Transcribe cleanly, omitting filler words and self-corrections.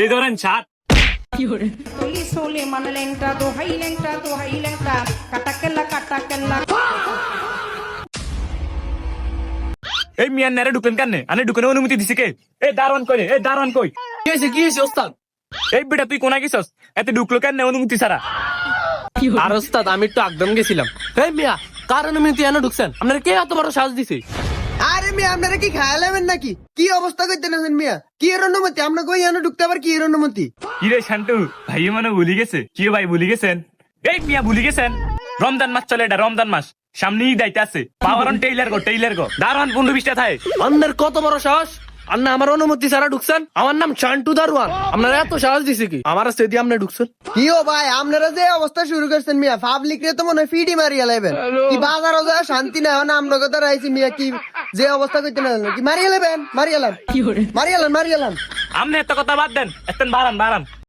এই ধরেন ছাদ। Tuli sole mana lengta do hai lengta katakella এই মিয়ান নারে ঢুকেন কেন? আনে ঢুকেন অনুমতি দিছে কে? এই দারোয়ান কই রে? এই দারোয়ান কই? কি হয়েছে ওস্তাদ? এই বেটা তুই কোনা গেছস? এতে ঢুকলো কেন অনুমতি ছাড়া? আর ওস্তাদ আমি একটু একদম গেছিলাম। এই মিয়া কার অনুমতি এনে ঢুকছেন? আপনারা কে এত বড় সাহস দিছে? আরে মিয়া আপনারা কি খায়ালেবেন নাকি? কি অবস্থা করতেন মিয়া? কি এর অনুমতি? আমরা কই এনে ঢুকতে আবার কি এর অনুমতি? কি রে শান্টু ভাই মানে ভুলি গেছে? কি ভাই ভুলি গেছেন? এই মিয়া ভুলি গেছেন? রমজান মাস চলে, এটা রমজান মাস, সামনে ঈদ আইতাছে। পাওয়ারন টেইলার গো দারোয়ান 15-20টা থাকে। আপনার কত বড় সাহস? আপনি আমার অনুমতি ছাড়া ঢুকছেন? আমার নাম চান্টু দারোয়ান। আপনারা এত সাহস দিছে কি আমার সেদি আপনি ঢুকছেন? কি ও ভাই আপনারা যে অবস্থা শুরু করছেন মিয়া, পাবলিক রে তো মনে হয় ফিডি মারিয়া লাইবেন। কি বাজারও যায় শান্তি না, এখন আমরা কথা রাইছি মিয়া, কি যে অবস্থা করতে না কি মারিয়া লাইবেন? মারিয়ালাম আপনি এত কথা বাদ দেন, এতেন বাড়ান।